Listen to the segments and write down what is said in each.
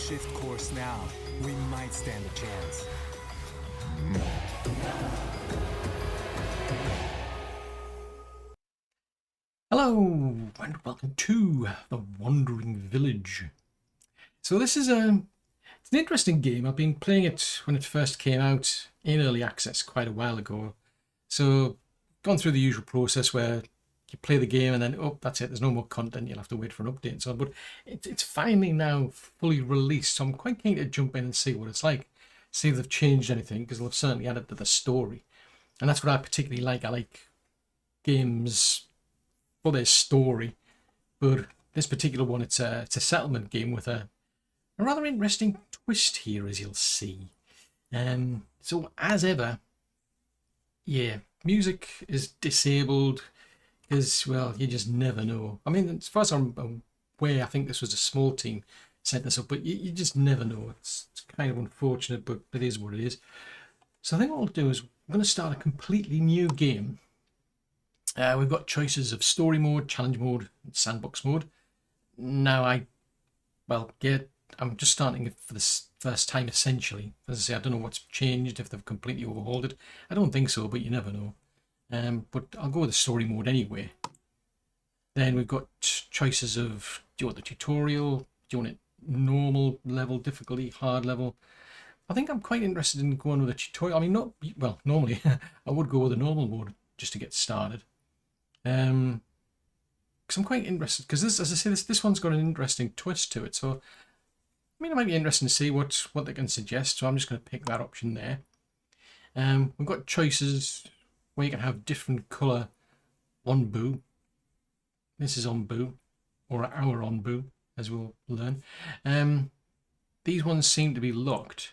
shift course now, we might stand a chance. Hello and welcome to the Wandering Village. So this is it's an interesting game. I've been playing it when it first came out in early access quite a while ago. So gone through the usual process where you play the game and then, oh, that's it, there's no more content, you'll have to wait for an update and so on. But it's finally now fully released, so I'm quite keen to jump in and see what it's like. See if they've changed anything, because they've certainly added to the story. And that's what I particularly like. I like games for their story, but this particular one, it's a settlement game with a rather interesting twist here, as you'll see. So as ever, yeah, music is disabled because, well, you just never know. I mean, as far as I'm aware, I think this was a small team set this up, but you just never know. It's kind of unfortunate, but it is what it is. So I think what we'll do is we're going to start a completely new game. We've got choices of story mode, challenge mode, and sandbox mode. Now I'm just starting it for the first time, essentially. As I say, I don't know what's changed, if they've completely overhauled it. I don't think so, but you never know. But I'll go with the story mode anyway. Then we've got choices of, do you want the tutorial? Do you want it normal level, difficulty, hard level? I think I'm quite interested in going with a tutorial. I mean, normally I would go with a normal mode just to get started. Because I'm quite interested, because this, as I say, this one's got an interesting twist to it. So, I mean, it might be interesting to see what they can suggest. So I'm just going to pick that option there. We've got choices where you can have different colour onbu. This is onbu, or our onbu, as we'll learn. These ones seem to be locked.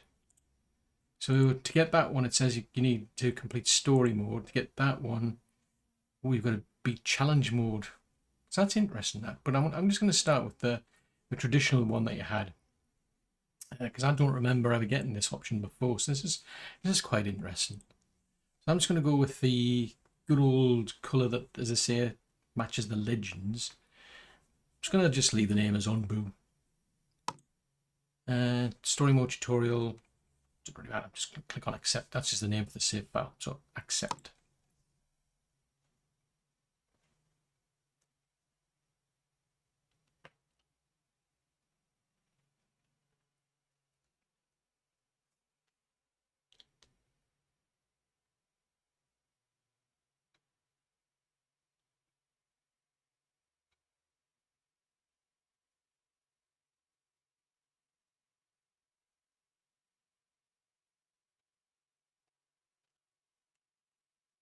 So to get that one, it says you need to complete story mode. To get that one, we've got to beat challenge mode. So that's interesting, that. But I'm just going to start with the traditional one that you had, because I don't remember ever getting this option before. So this is quite interesting. So I'm just going to go with the good old colour that, as I say, matches the legends. I'm just going to leave the name as onbu. Story mode tutorial. Doesn't really matter. I'm just going to click on accept. That's just the name of the save file. So accept.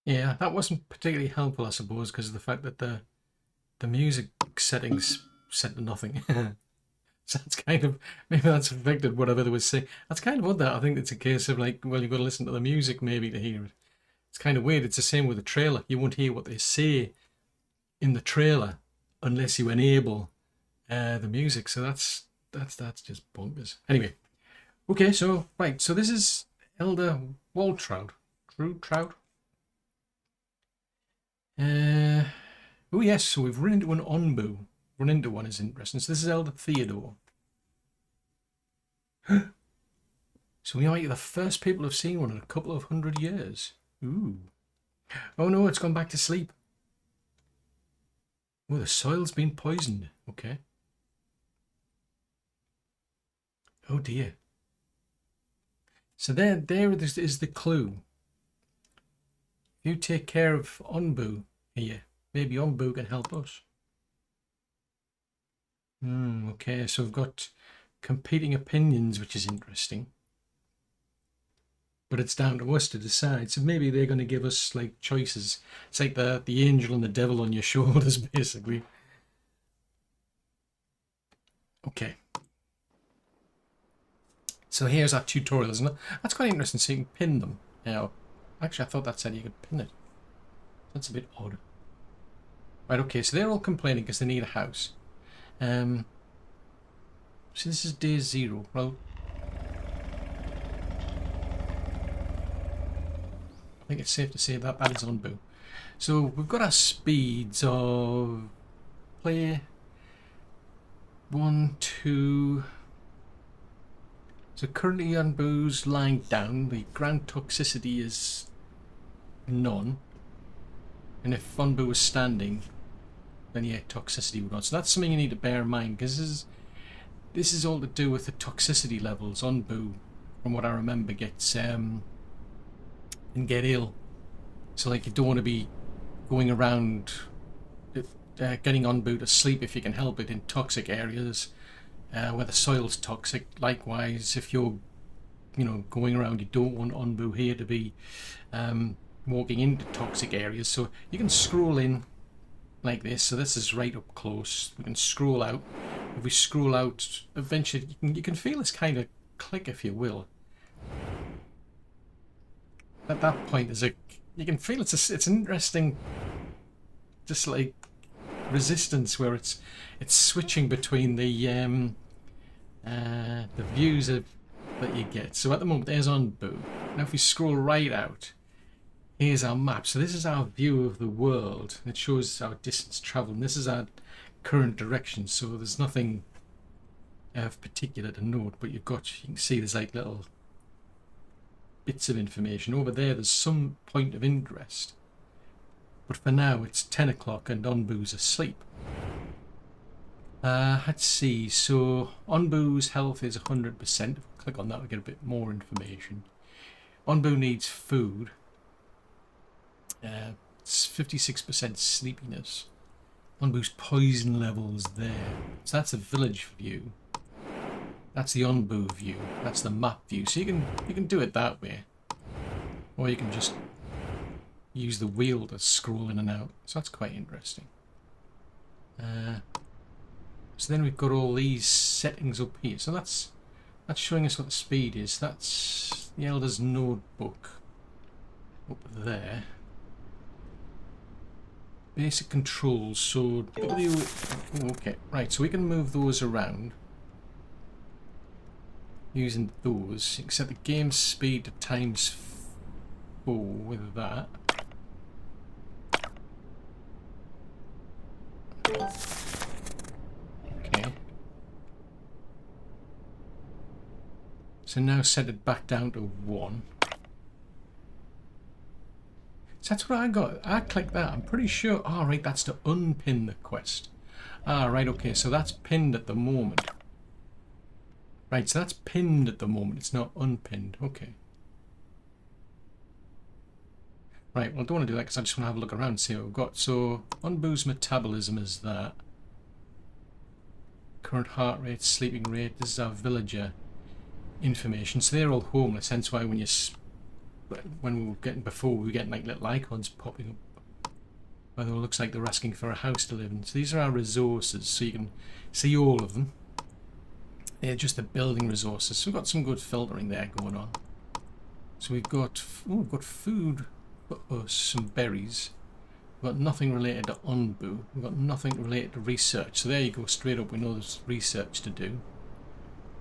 Yeah, that wasn't particularly helpful, I suppose, because of the fact that the music settings set to nothing. So that's kind of, maybe that's affected whatever they were saying. That's kind of odd, that. I think it's a case of like, well, you've got to listen to the music maybe to hear it. It's kind of weird. It's the same with the trailer. You won't hear what they say in the trailer unless you enable the music. So that's just bonkers. Anyway, okay, so right, so this is Elder Waltraud. Trout. Oh yes, so we've run into an onbu. Run into one is interesting. So this is Elder Theodore. So we might be the first people who've seen one in a couple of 100 years. Ooh. Oh no, it's gone back to sleep. Oh, the soil's been poisoned. Okay. Oh dear. So there is the clue. If you take care of onbu here, maybe onbu can help us. Okay, so we've got competing opinions, which is interesting. But it's down to us to decide. So maybe they're going to give us like choices. It's like the angel and the devil on your shoulders, basically. Okay. So here's our tutorial, isn't it? That's quite interesting, so you can pin them. Now, actually, I thought that said you could pin it. That's a bit odd. Right, okay, so they're all complaining because they need a house. So this is day 0. Well, I think it's safe to say that that is onbu. So we've got our speeds of play 1, 2, So currently Onbu's lying down. The ground toxicity is none. And if Onbu was standing, then yeah, toxicity would not. So that's something you need to bear in mind, because this is all to do with the toxicity levels. Onbu, from what I remember, gets can get ill. So like, you don't want to be going around getting Onbu to sleep if you can help it in toxic areas where the soil's toxic. Likewise, if you're going around, you don't want Onbu here to be walking into toxic areas. So you can scroll in like this. So this is right up close. We can scroll out. If we scroll out, eventually you can feel this kind of click, if you will. At that point, you can feel it's interesting, just like resistance, where it's switching between the views that you get. So at the moment, there's Onbu. Now if we scroll right out, here's our map. So this is our view of the world. It shows our distance traveled, and this is our current direction. So there's nothing of particular to note, but you can see there's like little bits of information. Over there's some point of interest. But for now, it's 10 o'clock and Onbu's asleep. Let's see. So Onbu's health is 100%. If we click on that, we get a bit more information. Onbu needs food. It's 56% sleepiness. Onbu's poison levels there. So that's a village view. That's the Onbu view. That's the map view. So you can do it that way, or you can just use the wheel to scroll in and out. So that's quite interesting. So then we've got all these settings up here. So that's showing us what the speed is. That's the Elder's notebook up there. Basic controls. So okay, right. So we can move those around using those. You can set the game speed to ×4 with that. Okay. So now set it back down to 1. So that's what I got. I clicked that. I'm pretty sure. Oh, right, that's to unpin the quest. Ah, right, okay. So that's pinned at the moment. Right, so that's pinned at the moment. It's not unpinned. Okay. Right, well, I don't want to do that because I just want to have a look around and see what we've got. So, Onbu's metabolism is that. Current heart rate, sleeping rate. This is our villager information. So they're all homeless. Hence why when we were getting before, we were getting like little icons popping up. Although it looks like they're asking for a house to live in. So these are our resources. So you can see all of them. They're just the building resources. So we've got some good filtering there going on. So we've got food for us, some berries. We've got nothing related to Onbu. We've got nothing related to research. So there you go, straight up, we know there's research to do.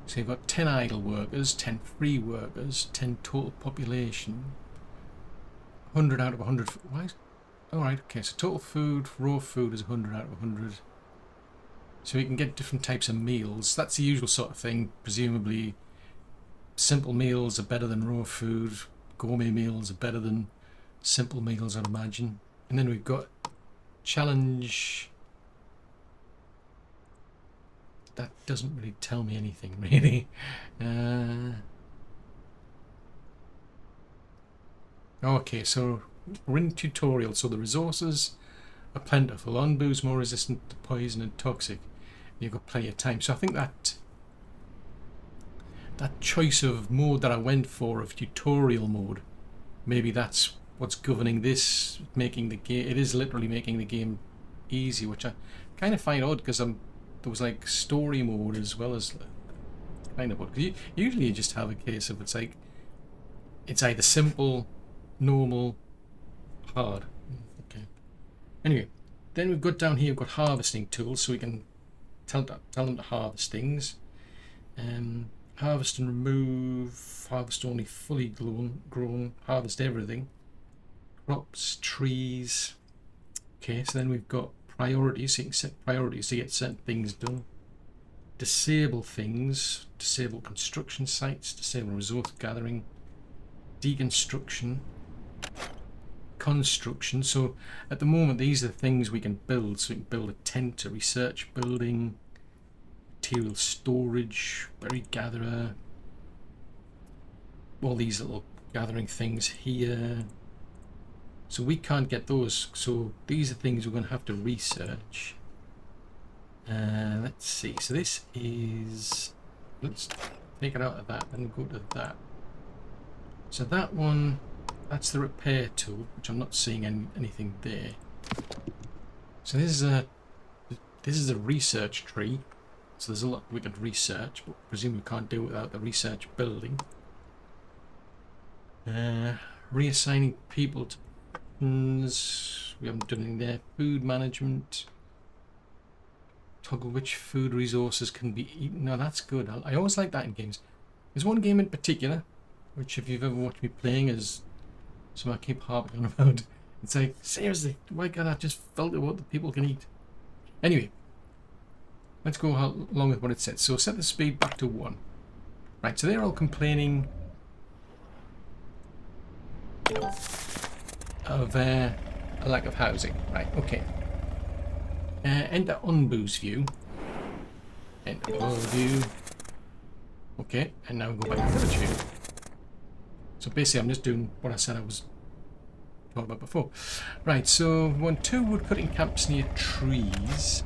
So you've got 10 idle workers, 10 free workers, 10 total population. 100 out of 100. Why? Alright, okay, so total food, raw food is 100 out of 100. So we can get different types of meals. That's the usual sort of thing. Presumably, simple meals are better than raw food. Gourmet meals are better than simple meals, I'd imagine. And then we've got challenge. That doesn't really tell me anything, really. Okay, so we're in tutorial. So the resources are plentiful. Onbu's more resistant to poison and toxic. You've got plenty of time. So I think that choice of mode that I went for, of tutorial mode, maybe that's what's governing this, making the game. It is literally making the game easy, which I kind of find odd, because there was like story mode as well as kind of. Because usually you just have a case of it's either simple, normal, hard. Okay. Anyway, then we've got down here. We've got harvesting tools, so we can tell them to harvest things. Harvest and remove. Harvest only fully grown. Harvest everything. Crops, trees. Okay, so then we've got priorities. So you can set priorities to get certain things done. disable things, disable construction sites, disable resource gathering, deconstruction, construction. So at the moment these are the things we can build. So we can build a tent, a research building, material storage, berry gatherer, all these little gathering things here. So we can't get those, so these are things we're going to have to research. Let's see, so this is, let's take it out of that and go to that. So that one, that's the repair tool, which I'm not seeing anything there. So this is a research tree, so there's a lot we could research, but I presume we can't do it without the research building. Reassigning people to we haven't done anything there. Food management. Toggle which food resources can be eaten. No, that's good. I always like that in games. There's one game in particular, which if you've ever watched me playing, is something I keep harping on about. It's like, seriously, why can't I just filter what the people can eat? Anyway, let's go along with what it says. So set the speed back to 1. Right, so they're all complaining of a lack of housing. Right, okay. Enter Unboo's view. Enter Evolv view. Okay, and now we go back to village view. So basically I'm just doing what I said I was talking about before. Right, so we want 2 woodcutting camps near trees.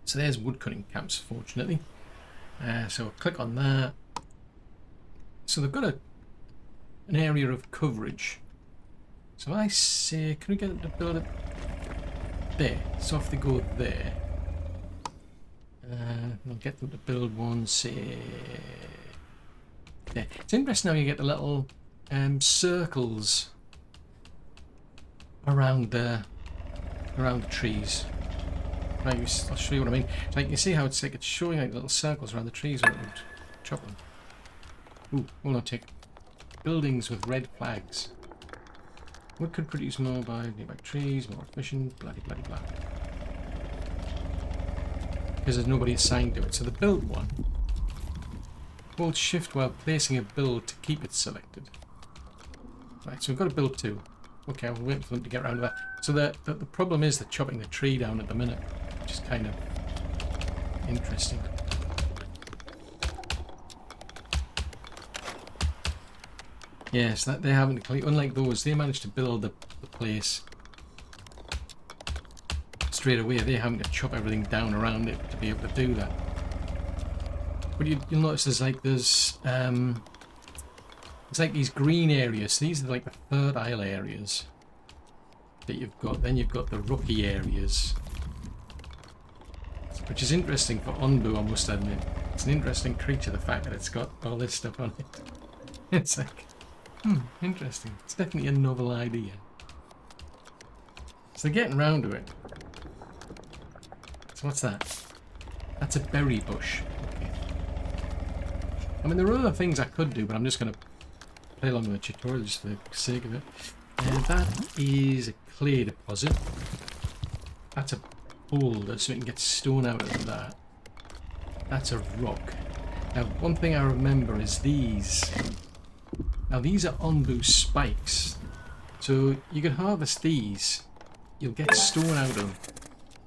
So there's woodcutting camps, fortunately. So click on that. So they've got an area of coverage. So I say, can we get them to build it there? So if they go there, I'll get them to build one, say, there. It's interesting how you get the little circles around the trees. Right, I'll show you what I mean. It's like, you see how it's like it's showing like little circles around the trees where it would chop them. Ooh, hold on, take buildings with red flags. Wood could produce more by nearby trees, more efficient, bloody bloody blah. Because there's nobody assigned to it. So the build one, hold shift while placing a build to keep it selected. Right, so we've got to build 2. Okay, we'll wait for them to get around to that. So the problem is they're chopping the tree down at the minute, which is kind of interesting. Yes, that they haven't. Unlike those, they managed to build the place straight away. They're having to chop everything down around it to be able to do that. But you'll notice there's like these green areas. These are like the fertile areas that you've got. Then you've got the rocky areas, which is interesting for Unbu, I must admit. It's an interesting creature, the fact that it's got all this stuff on it. It's like, interesting. It's definitely a novel idea. So they're getting round to it. So what's that? That's a berry bush. Okay. I mean, there are other things I could do, but I'm just going to play along with the tutorial just for the sake of it. And that is a clay deposit. That's a boulder, so we can get stone out of that. That's a rock. Now, one thing I remember is these. Now these are Unbu spikes, so you can harvest these, you'll get stone out of them,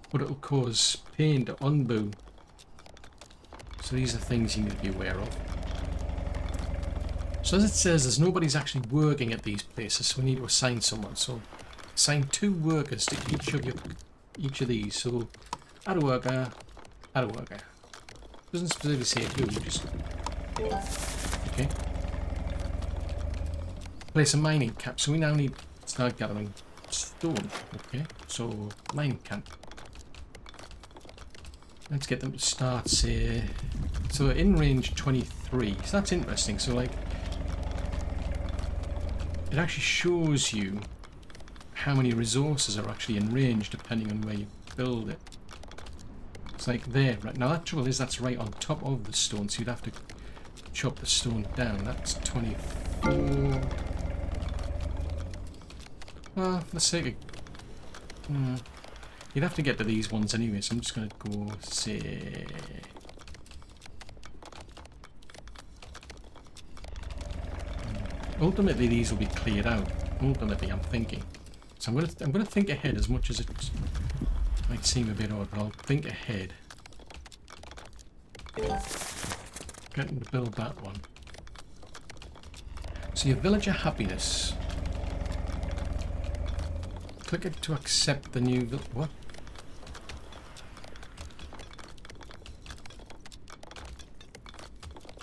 but it'll cause pain to Unbu. So these are things you need to be aware of. So as it says, there's nobody's actually working at these places, so we need to assign someone. So assign 2 workers to each of these. So add a worker, add a worker. Doesn't specifically say who, just okay. Place a mining camp. So we now need to start gathering stone. Okay, so mining camp. Let's get them to start, say, so in range 23. So that's interesting. So like, it actually shows you how many resources are actually in range depending on where you build it. It's like there, right? Now that trouble is that's right on top of the stone, so you'd have to chop the stone down. That's 24. Well, for the sake of... you'd have to get to these ones anyway, so I'm just going to go, say, ultimately these will be cleared out. Ultimately, I'm thinking. So I'm gonna think ahead as much as it might seem a bit odd, but I'll think ahead. Getting to build that one. So your villager happiness. Click it to accept the new what?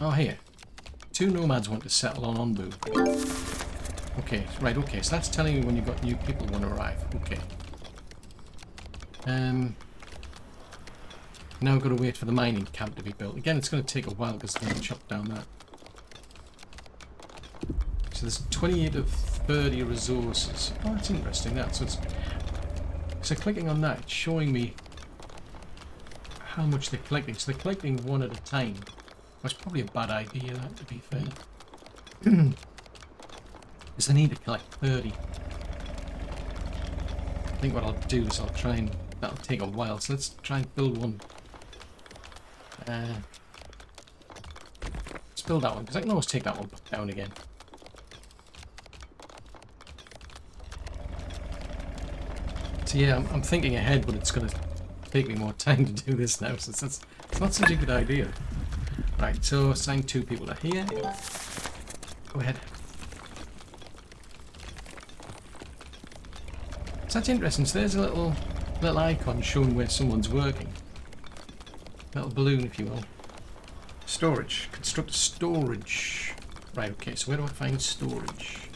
Oh, here. 2 nomads want to settle on Onbu. Okay, right, okay. So that's telling me when you've got new people want to arrive. Okay. Now we've got to wait for the mining camp to be built. Again, it's going to take a while because they're going to chop down that. So there's 28 of 30 resources. Oh, that's interesting. So clicking on that, it's showing me how much they're collecting. So they're collecting one at a time. That's probably a bad idea, that, to be fair. Because I need to collect 30. I think what I'll do is I'll try and... That'll take a while, so let's try and build one. Let's build that one, because I can always take that one down again. So yeah, I'm thinking ahead, but it's going to take me more time to do this now, so it's not such a good idea. Right, so assign 2 people to here. Go ahead. So that's interesting. So there's a little icon showing where someone's working. Little balloon, if you will. Storage. Construct storage. Right, okay, so where do I find storage?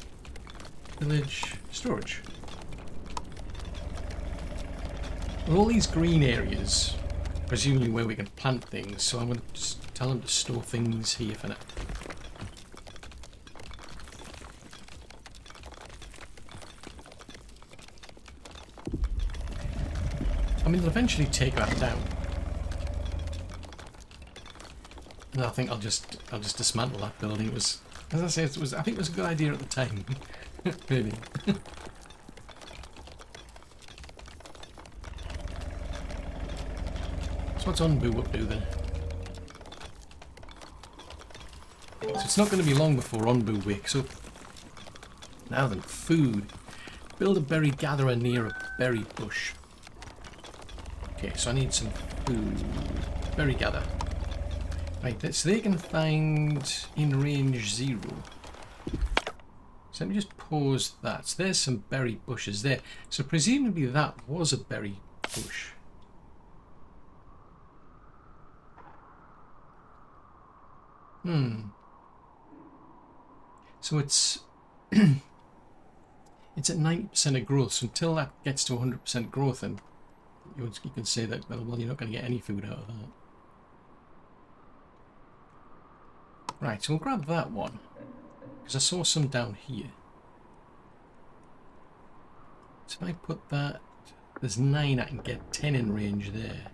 Village. Storage. Well, all these green areas, presumably where we can plant things, so I'm going to just tell them to store things here for now. I mean, they'll eventually take that down. And I think I'll just dismantle that building. It was, as I say, I think it was a good idea at the time. Really. So what's Onbu up to then? So it's not going to be long before Onbu wakes up. Now then, food. Build a berry gatherer near a berry bush. Okay, so I need some food. Berry gather. Right, so they can find in range 0. So let me just pause that. So there's some berry bushes there. So presumably that was a berry bush. So it's it's at 90% of growth. So until that gets to 100% growth, and you can say that, well, you're not going to get any food out of that. Right, so we'll grab that one, because I saw some down here. So if I put that, there's 9, I can get 10 in range there.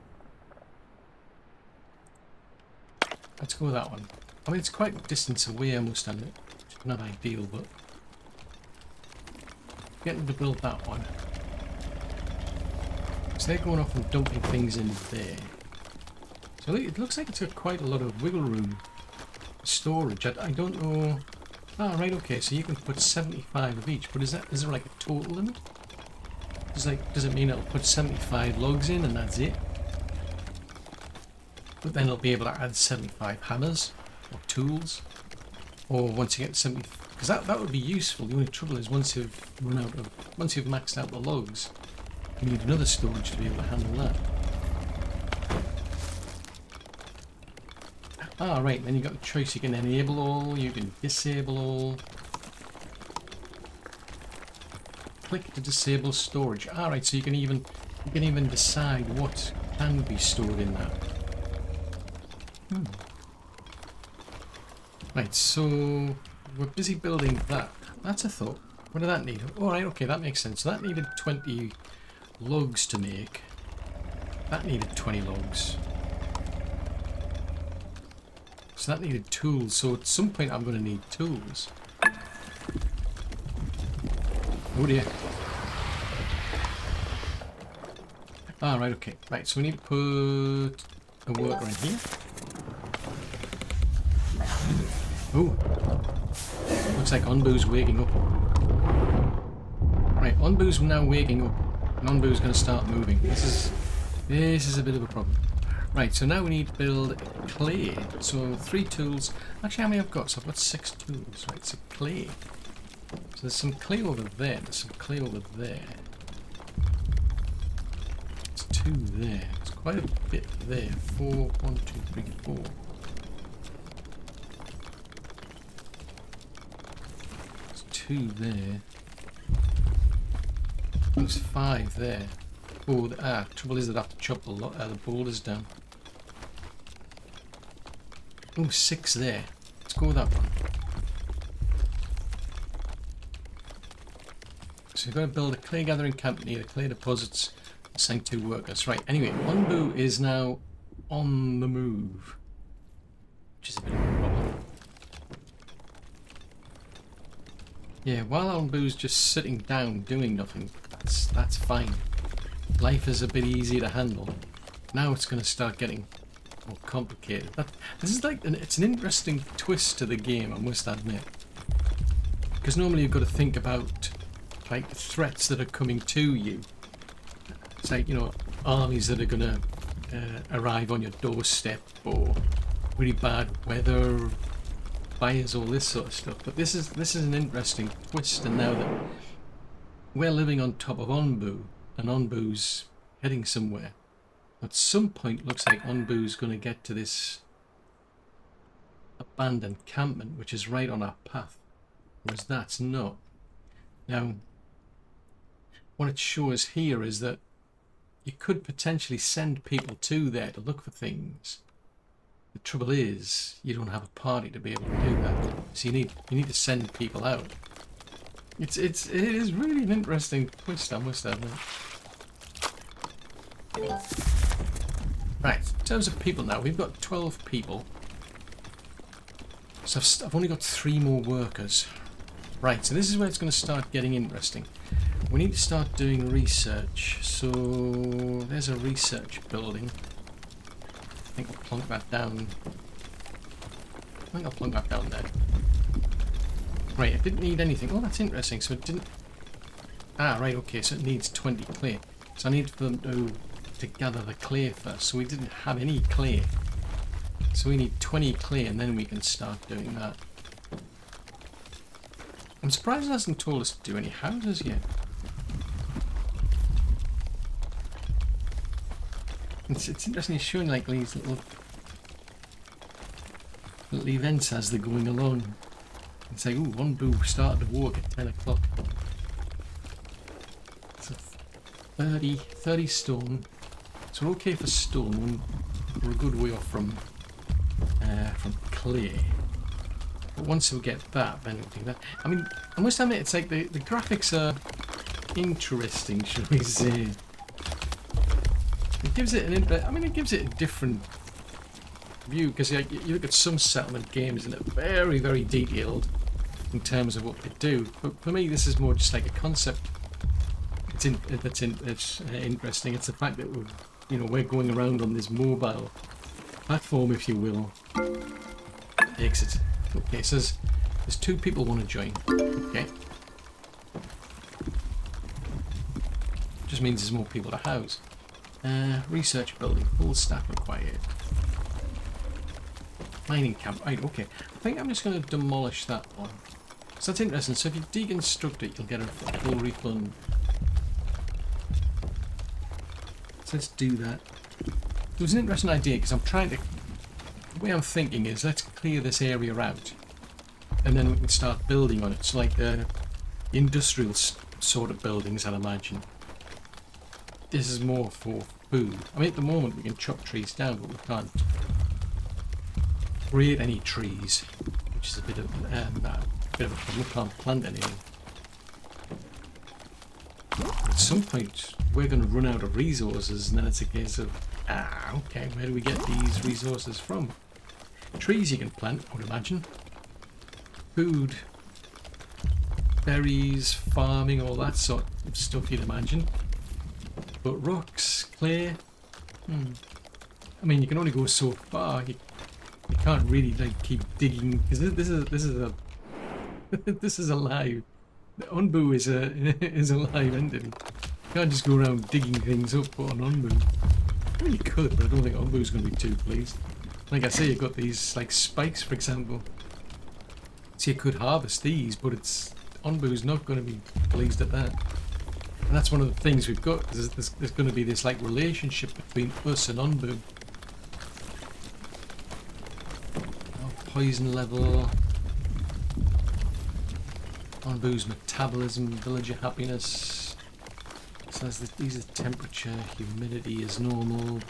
Let's go with that one. I mean, it's quite a distance away, I must admit. It's not ideal, but getting to build that one. So they're going off and dumping things in there. So it looks like it's got quite a lot of wiggle room. Storage. I don't know. Ah, right. Okay. So you can put 75 of each, but is there like a total limit? Does it mean it'll put 75 logs in and that's it? But then it'll be able to add 75 hammers or tools, or once you get 70, because that would be useful. The only trouble is once you've maxed out the logs, you need another storage to be able to handle that. Ah, right, then you've got the choice. You can enable all, you can disable all. Click to disable storage. Alright, so you can even decide what can be stored in that. Right, so we're busy building that. That's a thought. What did that need? Alright, okay, that makes sense. So that needed 20 logs to make. That needed 20 logs. So that needed tools, so at some point I'm going to need tools. Oh dear. Ah, right, okay. Right, so we need to put a worker in here. Oh. Looks like Onbu's waking up. Right, Onbu's now waking up. And Onbu's going to start moving. This is a bit of a problem. Right, so now we need to build clay. So 3 tools. Actually, how many I've got? So I've got 6 tools. Right, so clay. So there's some clay over there. There's some clay over there. There's 2 there. There's quite a bit there. 4, 1, 2, 3, 4. There's 2 there. There's 5 there. Oh, trouble is that I have to chop the boulders down. Oh, 6 there. Let's go with that one. So we've got to build a clay gathering camp near the clay deposits and assign 2 workers. Right, anyway, Onbu is now on the move, which is a bit of a problem. Yeah, while Onbu's just sitting down doing nothing, that's fine. Life is a bit easier to handle. Now it's going to start getting more complicated. This is like it's an interesting twist to the game, I must admit. Because normally you've got to think about like the threats that are coming to you. It's like, you know, armies that are going to arrive on your doorstep, or really bad weather, fires, all this sort of stuff. But this is an interesting twist, and now that we're living on top of Onbu, and Onbu's heading somewhere. At some point, looks like Onbu's going to get to this abandoned encampment, which is right on our path, whereas that's not. Now, what it shows here is that you could potentially send people to there to look for things. The trouble is, you don't have a party to be able to do that, so you need to send people out. It is really an interesting twist, I must admit. Right, in terms of people now, we've got 12 people. So I've only got 3 more workers. Right, so this is where it's going to start getting interesting. We need to start doing research. So there's a research building. I think I'll plonk that down. There. Right, it didn't need anything. Oh, that's interesting. So it didn't... Ah, right, okay, so it needs 20 clay. So I need for them to gather the clay first. So we didn't have any clay. So we need 20 clay, and then we can start doing that. I'm surprised it hasn't told us to do any houses yet. It's interesting, it's showing like these little events as they're going along. And say, ooh, Onbu started to walk at 10 o'clock. So 30 stone. So we're okay for stone. We're a good way off from clay. But once we get that, then we'll do that. I mean, I must admit, it's like the graphics are interesting, shall we say. It gives it it gives it a different view, because you look at some settlement games and they're very, very detailed in terms of what they do. But for me, this is more just like a concept. It's interesting. It's the fact that we're going around on this mobile platform, if you will. Exit. Okay, so there's 2 people want to join. Okay. Just means there's more people to house. Research building, full staff required. Mining camp, right, okay. I think I'm just going to demolish that one. So that's interesting. So if you deconstruct it, you'll get a full refund. So let's do that. It was an interesting idea, because the way I'm thinking is, let's clear this area out, and then we can start building on it. So like the industrial sort of buildings, I'd imagine. This is more for food. I mean, at the moment we can chop trees down, but we can't create any trees, which is a bit of a problem. We can't plant anything. At some point, we're going to run out of resources, and then it's a case of, okay, where do we get these resources from? Trees you can plant, I would imagine. Food, berries, farming, all that sort of stuff you'd imagine. But rocks, clay, I mean, you can only go so far. You can't really like keep digging, because this is This is alive. The Onbu is a is a live entity. You can't just go around digging things up on Onbu. Well, you could, but I don't think Onbu's going to be too pleased. Like I say, you've got these like spikes, for example. So you could harvest these, but it's Onbu's not going to be pleased at that. And that's one of the things we've got. There's going to be this like relationship between us and Onbu. Poison level. Onbu's metabolism, villager happiness. So these are temperature, humidity is normal,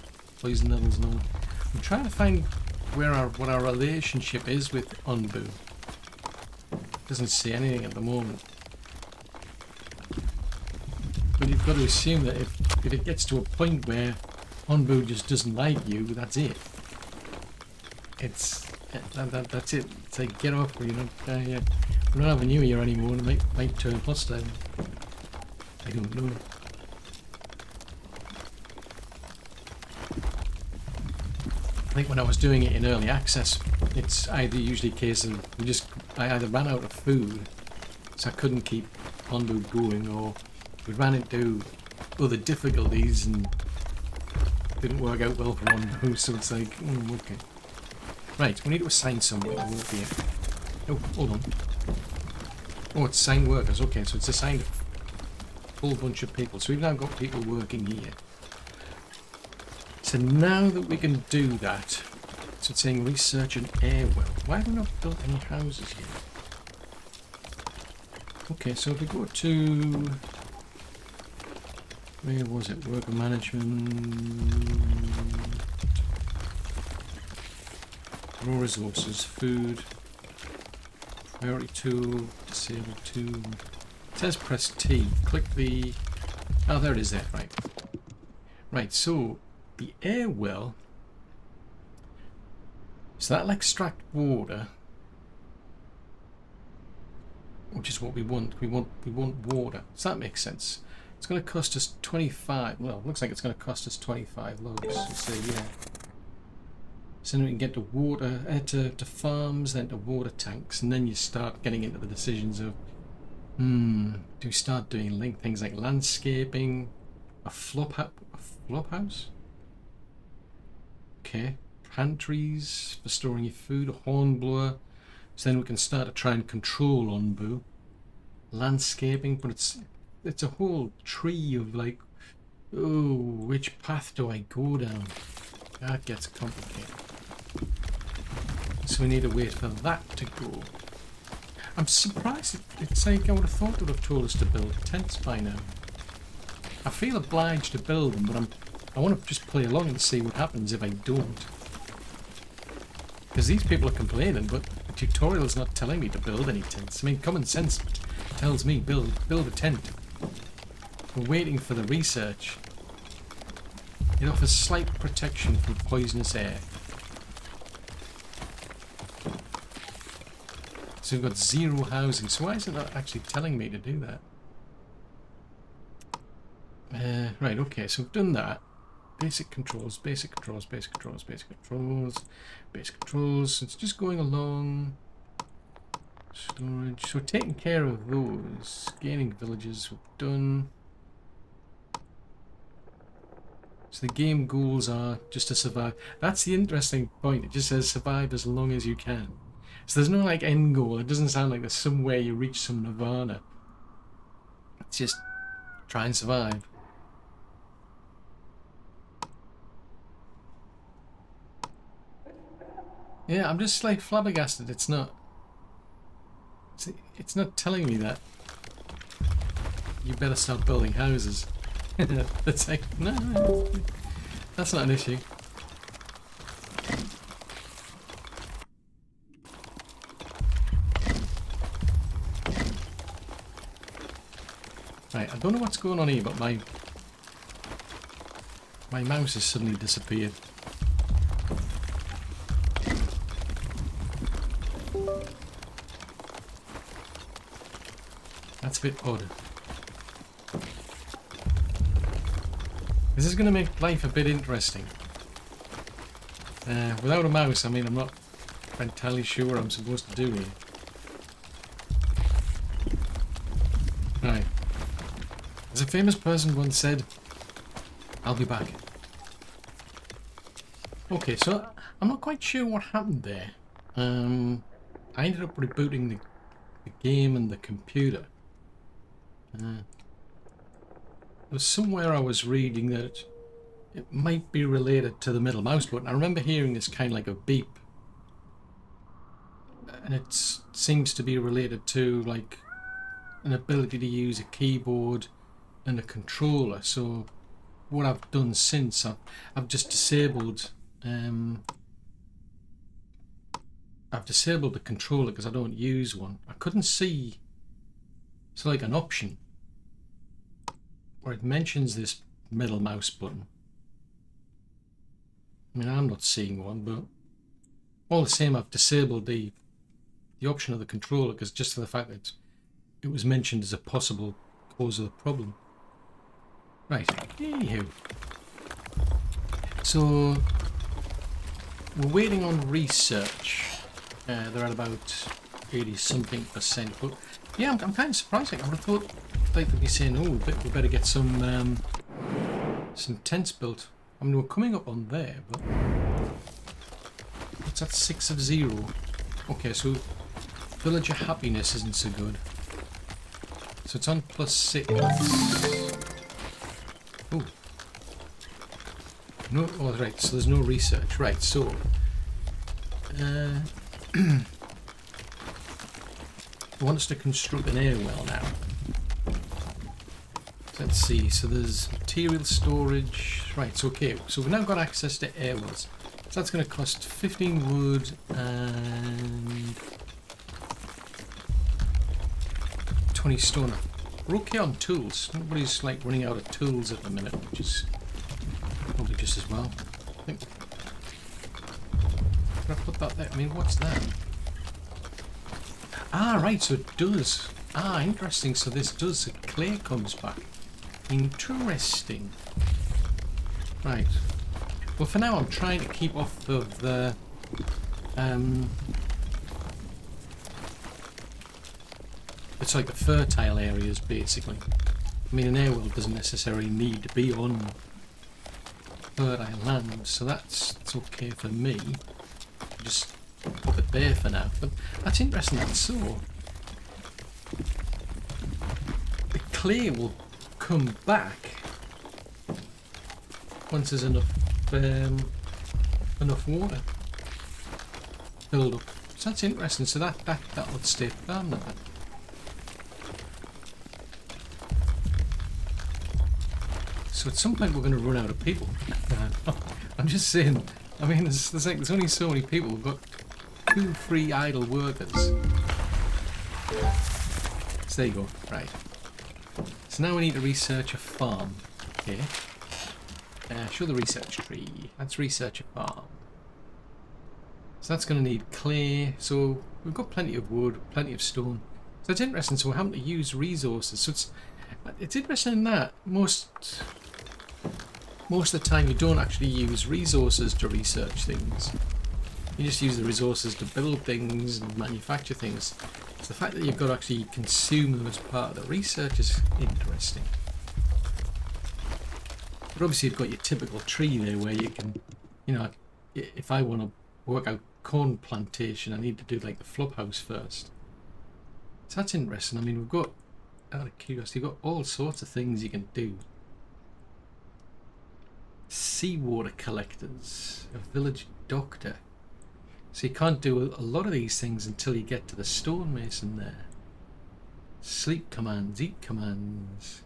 poison levels normal. I'm trying to find what our relationship is with Onbu. Doesn't say anything at the moment. But you've got to assume that if it gets to a point where Onbu just doesn't like you, that's it. That's it. It's like, get off, you know. Yeah. We're not having you here anymore, and it might turn hostile. I don't know. I think when I was doing it in early access, it's either usually a case of I either ran out of food, so I couldn't keep Onbu going, or we ran into other difficulties and didn't work out well for Onbu, so it's like, okay. Right, we need to assign someone to work here. Oh, hold on. Oh, it's assigned workers. Okay, so it's assigned a whole bunch of people. So we've now got people working here. So now that we can do that, so it's saying research an air well. Why have we not built any houses here? Okay, so if we go to... Where was it? Worker management... Raw resources, food... Priority tool, disable tool. It says press T. Click the... Oh, there it is there, right. Right, so the air well... So that'll extract water. Which is what we want. We want water. So that makes sense. It's going to cost us 25... Well, it looks like it's going to cost us 25 logs. So, yeah. So then we can get to water, to farms, then to water tanks, and then you start getting into the decisions of, do we start doing things like landscaping, a flop house? Okay, pantries for storing your food, a horn blower, so then we can start to try and control Onbu. Landscaping, but it's a whole tree of like, oh, which path do I go down? That gets complicated. So we need to wait for that to go. I'm surprised. It's like I would have thought they would have told us to build tents by now. I feel obliged to build them, but I want to just play along and see what happens if I don't. Because these people are complaining, but the tutorial's not telling me to build any tents. I mean, common sense tells me build a tent. We're waiting for the research. It offers slight protection from poisonous air. So we've got 0 housing. So why is it not actually telling me to do that? Right, okay, so we've done that. Basic controls, basic controls, basic controls, basic controls, basic controls. It's just going along. Storage. So we're taking care of those. Gaining villages, we've done. So the game goals are just to survive. That's the interesting point. It just says survive as long as you can. So there's no like end goal. It doesn't sound like there's somewhere you reach some nirvana. It's just try and survive. Yeah, I'm just like flabbergasted. It's not telling me that you better start building houses. It's like, no, that's not an issue. Right, I don't know what's going on here, but my mouse has suddenly disappeared. That's a bit odd. This is going to make life a bit interesting. Without a mouse, I mean, I'm not entirely sure what I'm supposed to do here. famous person once said, I'll be back. Okay, so I'm not quite sure what happened there. I ended up rebooting the game and the computer. There was somewhere I was reading that it might be related to the middle mouse button. I remember hearing this kind of like a beep. And it seems to be related to like an ability to use a keyboard and a controller. So what I've done since, I've just disabled the controller because I don't use one. I couldn't see, it's like an option where it mentions this middle mouse button. I mean, I'm not seeing one, but all the same, I've disabled the option of the controller because just for the fact that it was mentioned as a possible cause of the problem. Right, anywho. So we're waiting on research. They're at about 80-something%, but yeah, I'm kind of surprised. I would have thought they'd be saying, "Oh, we better get some tents built." I mean, we're coming up on there, but what's that? 6 of 0. Okay, so villager happiness isn't so good. So it's on +6. Oh. No, oh, right, so there's no research. Right, so I want us to construct an air well now. Let's see, so there's material storage. Right, so okay, so we've now got access to air wells. So that's going to cost 15 wood and 20 stone. We're okay on tools. Nobody's like running out of tools at the minute, which is probably just as well. I think. Can I put that there? I mean, what's that? Ah, right, so it does. Ah, interesting. So this does. So clay comes back. Interesting. Right. Well, for now, I'm trying to keep off of the it's like the fertile areas, basically. I mean, an air well doesn't necessarily need to be on fertile land, so that's okay for me. Just put it there for now. But that's interesting. That's so. The clay will come back once there's enough water build up. So that's interesting. So that would stay permanent. So at some point we're going to run out of people. I'm just saying. I mean, there's only so many people. We've got 2 free idle workers. So there you go. Right. So now we need to research a farm. Okay. Show the research tree. Let's research a farm. So that's going to need clay. So we've got plenty of wood, plenty of stone. So it's interesting. So we're having to use resources. So it's interesting in that most of the time you don't actually use resources to research things. You just use the resources to build things and manufacture things. So the fact that you've got to actually consume them as part of the research is interesting. But obviously you've got your typical tree there where you can, you know, if I want to work out corn plantation, I need to do like the flop house first. So that's interesting. I mean, we've got, out of curiosity, you've got all sorts of things you can do. Seawater collectors, a village doctor. So you can't do a lot of these things until you get to the stonemason there. Sleep commands, eat commands.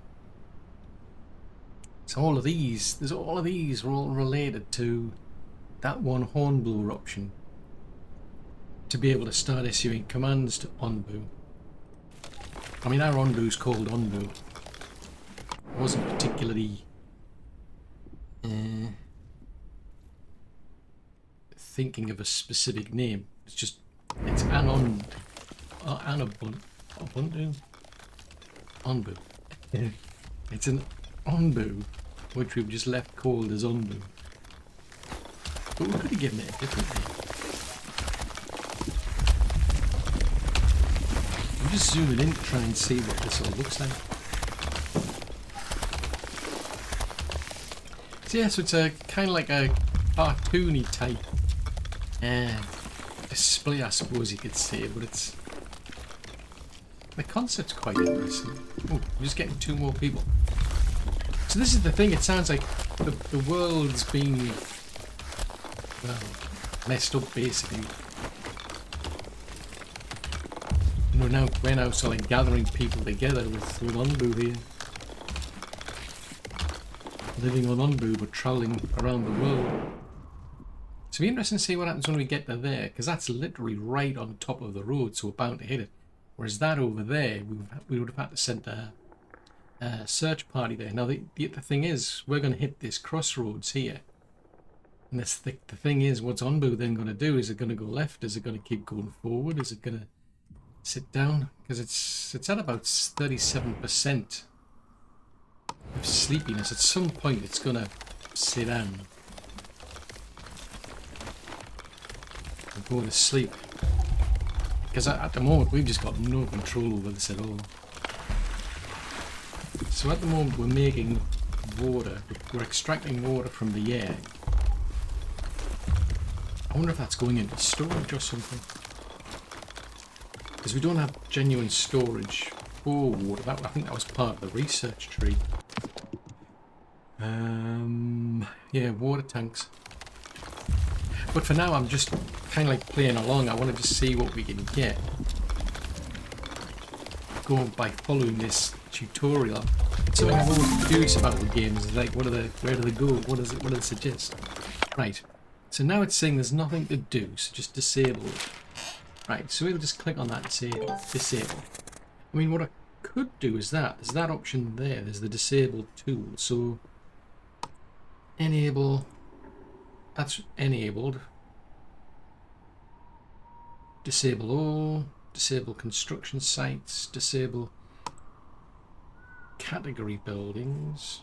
So all of these are all related to that one hornblower option. To be able to start issuing commands to Onbu. I mean, our Onbu's called Onbu. It wasn't particularly thinking of a specific name. It's an Ubuntu. Onbu. It's an Onbu, which we've just left called as Onbu. But we could have given it a different name. I'm just zooming in to try and see what this all looks like. Yeah, so it's a kind of like a cartoony type display, I suppose you could say, but it's the concept's quite interesting. Oh, we're just getting 2 more people. So this is the thing. It sounds like the world's been, well, messed up basically. You know, we're now sort of like gathering people together with Onbu here. Living on Onbu but travelling around the world. So it'll be interesting to see what happens when we get to there, because that's literally right on top of the road, so we're bound to hit it. Whereas that over there, we would have had to send a search party there. Now the thing is, we're going to hit this crossroads here. And the thing is, what's Onbu then going to do? Is it going to go left? Is it going to keep going forward? Is it going to sit down? Because it's at about 37% of sleepiness. At some point it's going to sit down and go to sleep. Because at the moment we've just got no control over this at all. So at the moment we're making water. We're extracting water from the air. I wonder if that's going into storage or something. Because we don't have genuine storage for water. I think that was part of the research tree. Yeah, water tanks. But for now I'm just kind of like playing along. I want to just see what we can get. Go by following this tutorial. It's something I'm always curious about with games. It's like, where do they go? What does it suggest? Right. So now it's saying there's nothing to do, so just disable it. Right, so we'll just click on that and say disable. I mean, what I could do is there's that option there. There's the disable tool. So enable, that's enabled. Disable all, disable construction sites, disable category buildings.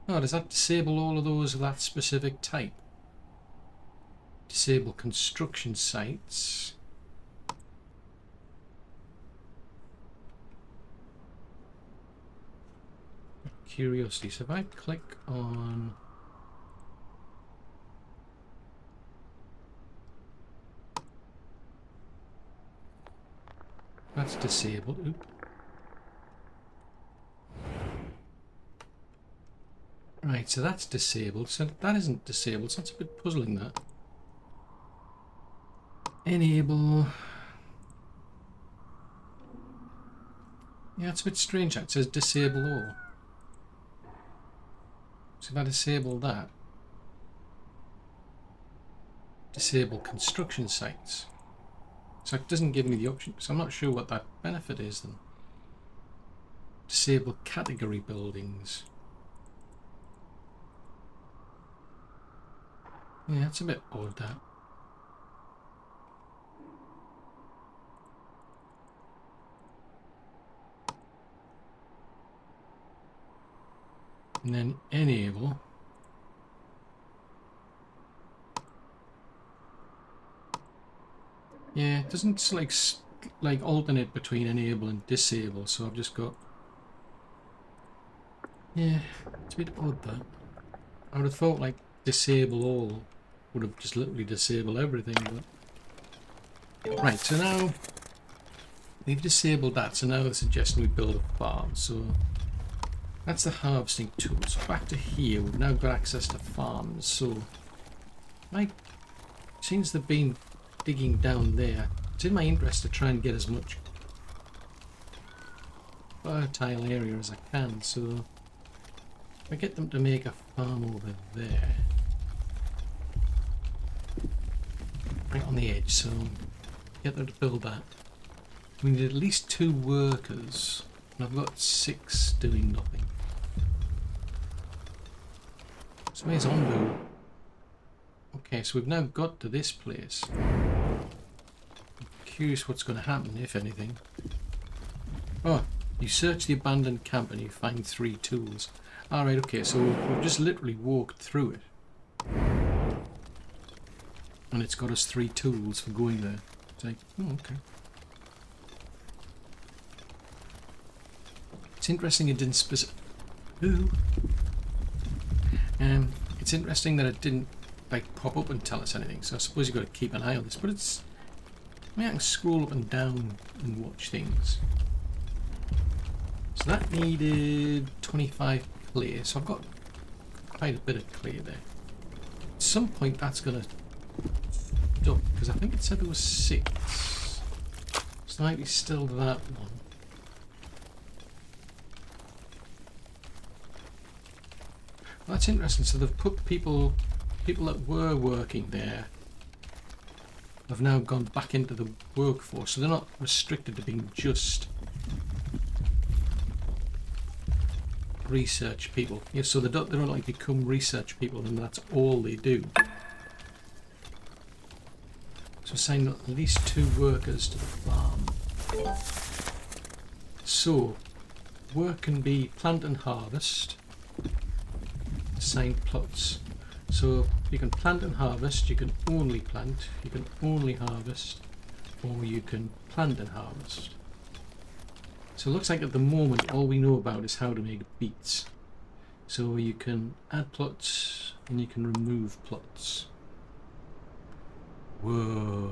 Oh, does that disable all of those of that specific type? Disable construction sites. Curiosity. So if I click on that's disabled. Oop. Right, so that's disabled. So that isn't disabled. So that's a bit puzzling, that. Enable. Yeah, it's a bit strange. It says disable all. So if I disable that, disable construction sites. So it doesn't give me the option. So I'm not sure what that benefit is then. Disable category buildings. Yeah, it's a bit odd, that. And then enable. Yeah, it doesn't like alternate between enable and disable, so I've just got. Yeah, it's a bit odd, that. I would have thought like disable all would have just literally disabled everything, but right. So now we've disabled that. So now they're suggesting we build a farm. So that's the harvesting tool. So back to here, we've now got access to farms. So like, since they've been digging down there, it's in my interest to try and get as much fertile area as I can. So if I get them to make a farm over there, right on the edge, so get them to build that. We need at least 2 workers, and I've got 6 doing nothing. So where's Onbu? Okay, so we've now got to this place. I'm curious what's going to happen, if anything. Oh, you search the abandoned camp and you find 3 tools. Alright, okay, so we've just literally walked through it. And it's got us 3 tools for going there. It's like, oh, okay. It's interesting it didn't It's interesting that it didn't like pop up and tell us anything, so I suppose you've got to keep an eye on this, but it's, I mean, I can scroll up and down and watch things. So that needed 25 clay, so I've got quite a bit of clay there. At some point that's going to stop, because I think it said there was 6. So there might be still that one. Well, that's interesting, so they've put people that were working there have now gone back into the workforce, so they're not restricted to being just research people. Yeah, so they don't like become research people and that's all they do. So assign at least 2 workers to the farm. So work can be plant and harvest. Assign plots. So you can plant and harvest, you can only plant, you can only harvest, or you can plant and harvest. So it looks like at the moment all we know about is how to make beets. So you can add plots and you can remove plots. Whoa.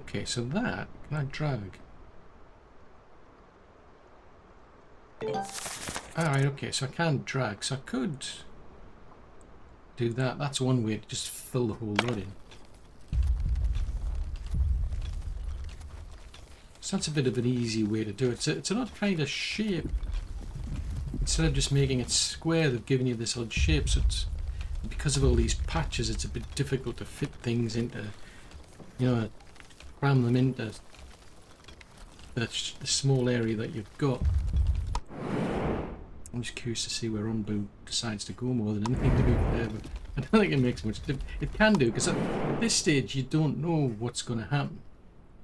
Okay, so that, can I drag? Alright, okay, so I can drag, so I could do that. That's one way to just fill the whole lot in. So that's a bit of an easy way to do it. So it's an odd kind of shape. Instead of just making it square, they've given you this odd shape, so it's, because of all these patches, it's a bit difficult to fit things into, you know, cram them into the small area that you've got. I'm just curious to see where Onbu decides to go more than anything to do there, but I don't think it makes much difference. It can do, because at this stage you don't know what's going to happen.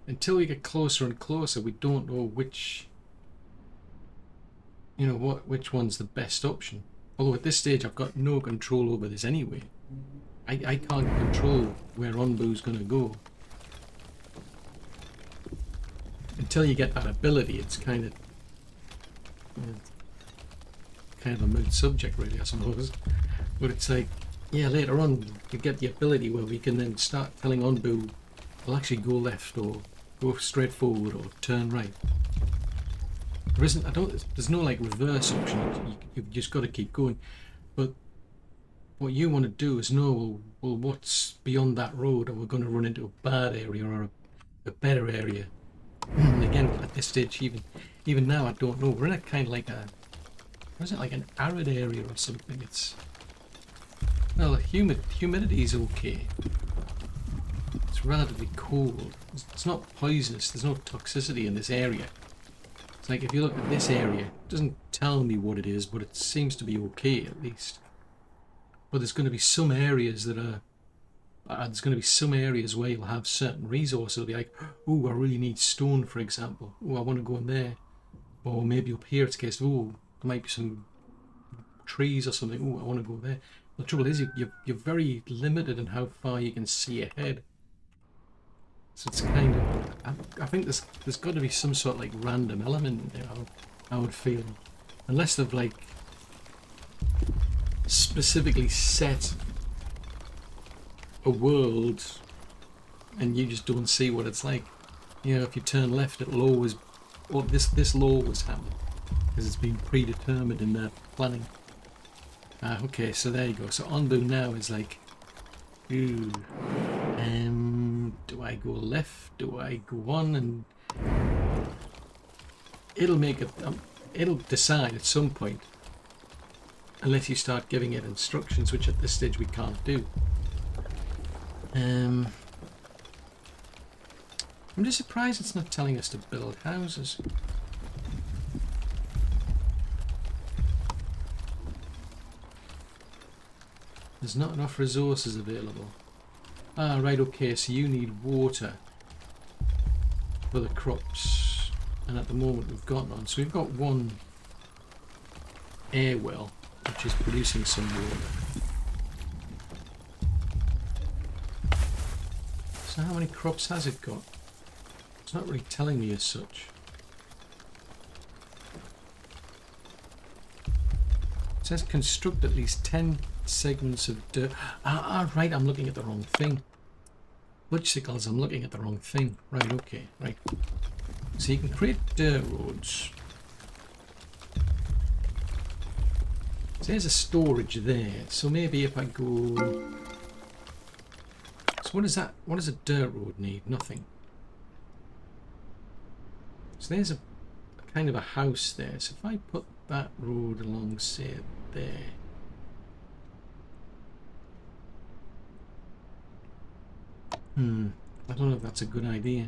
Until we get closer and closer, we don't know which, you know, which one's the best option. Although at this stage I've got no control over this anyway. I can't control where Onbu's going to go. Until you get that ability, it's kind of... kind of a moot subject really, I suppose, but it's like, yeah, later on you get the ability where we can then start telling Onbu we'll actually go left or go straight forward or turn right. There isn't, there's no like reverse option, you've just got to keep going, but what you want to do is know, well what's beyond that road, or we're going to run into a bad area or a better area. And again, at this stage, even now I don't know, we're in a kind of like a, is it like an arid area or something? It's, well, humidity is okay. It's relatively cold. It's not poisonous. There's no toxicity in this area. It's like if you look at this area, it doesn't tell me what it is, but it seems to be okay at least. But there's going to be some areas that are. There's going to be some areas where you'll have certain resources. It'll be like, oh, I really need stone, for example. Oh, I want to go in there. Or maybe up here it's a case of, oh, there might be some trees or something. Oh, I want to go there. The trouble is, you're very limited in how far you can see ahead. So it's kind of, I think there's got to be some sort of like random element in there, I would feel. Unless they've like specifically set a world and you just don't see what it's like. You know, if you turn left, it'll always, or this will always happen. Because it's been predetermined in their planning. Okay, so there you go. So Onbu now is like, ooh, do I go left? Do I go on? And it'll make it. It'll decide at some point, unless you start giving it instructions, which at this stage we can't do. I'm just surprised it's not telling us to build houses. There's not enough resources available. Ah, right, okay, so you need water for the crops. And at the moment we've got none. So we've got one air well, which is producing some water. So how many crops has it got? It's not really telling me as such. It says construct at least 10 segments of dirt. Right, I'm looking at the wrong thing. Fudgesicles, I'm looking at the wrong thing. Right, okay, right. So you can create dirt roads. So there's a storage there. So maybe if I go... So what is that? What does a dirt road need? Nothing. So there's a kind of a house there. So if I put that road along, say, there. I don't know if that's a good idea.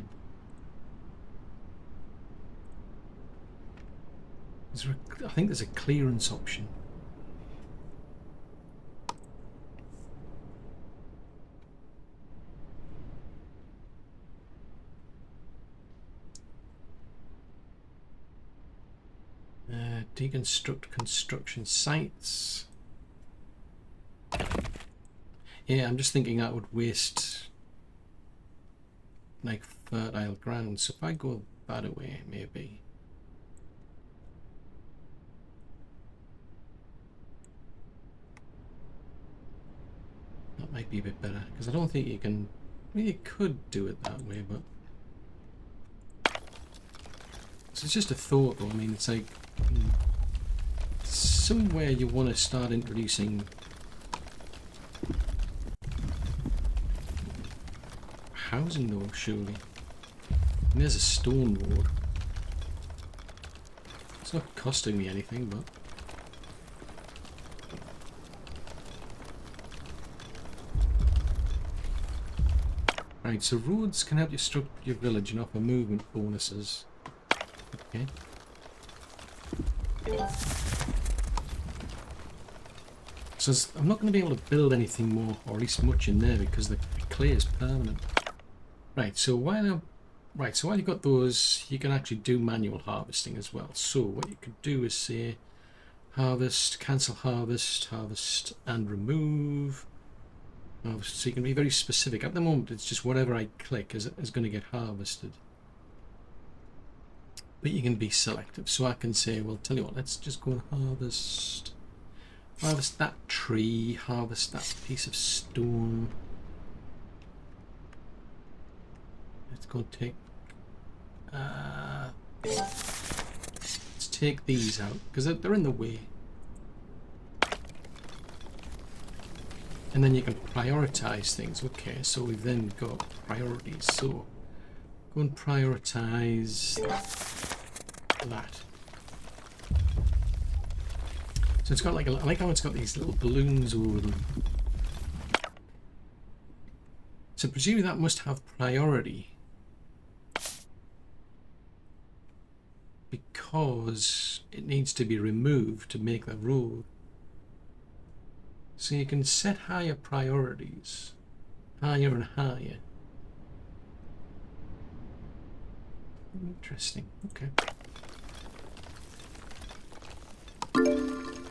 I think there's a clearance option. Deconstruct construction sites. Yeah, I'm just thinking that would waste like fertile ground. So if I go that away, maybe. That might be a bit better, because I don't think you can... I mean, you could do it that way, but... So it's just a thought, though. I mean, it's like... somewhere you want to start introducing... housing, though, surely. And there's a stone wall. It's not costing me anything, but... Right, so roads can help you structure your village and offer movement bonuses. Okay. So I'm not going to be able to build anything more, or at least much in there, because the clay is permanent. Right, so while you've got those, you can actually do manual harvesting as well. So what you could do is say harvest, cancel harvest, harvest and remove. So you can be very specific. At the moment it's just whatever I click is going to get harvested. But you can be selective. So I can say, well, tell you what, let's just go and harvest that tree, harvest that piece of stone. Let's go and take let's take these out because they're in the way. And then you can prioritize things. Okay, so we've then got priorities. So go and prioritize that. So it's got like I like how it's got these little balloons over them. So presumably that must have priority because it needs to be removed to make the road. So you can set higher priorities, higher and higher. Interesting. Okay.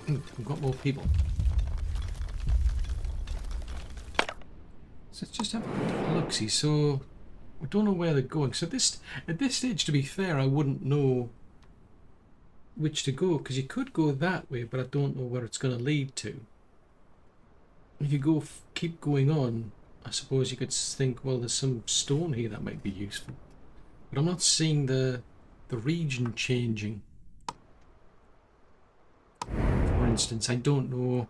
We've got more people. So let's just have a look-see. So we don't know where they're going. So at this stage, to be fair, I wouldn't know which to go because you could go that way, but I don't know where it's going to lead to. If you keep going on, I suppose you could think, well, there's some stone here that might be useful. But I'm not seeing the region changing. For instance, I don't know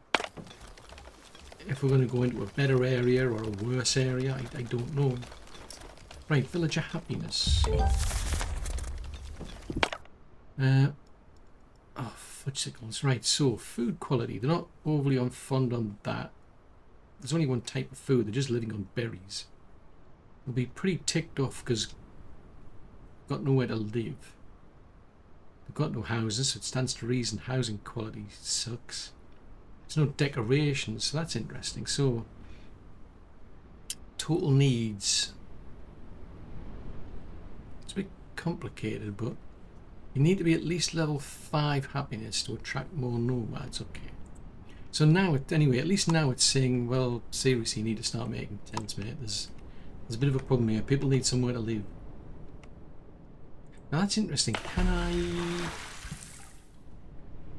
if we're going to go into a better area or a worse area. I don't know. Right, villager happiness. Fudgesicles. Right, so food quality. They're not overly fond on that. There's only one type of food. They're just living on berries. They'll be pretty ticked off because they've got nowhere to live. They've got no houses, so it stands to reason housing quality sucks. There's no decorations, so that's interesting. So, total needs. It's a bit complicated, but you need to be at least level 5 happiness to attract more nomads. Okay. So now, anyway, at least now it's saying, well, seriously, you need to start making tents, mate. There's a bit of a problem here. People need somewhere to live. Now that's interesting. Can I...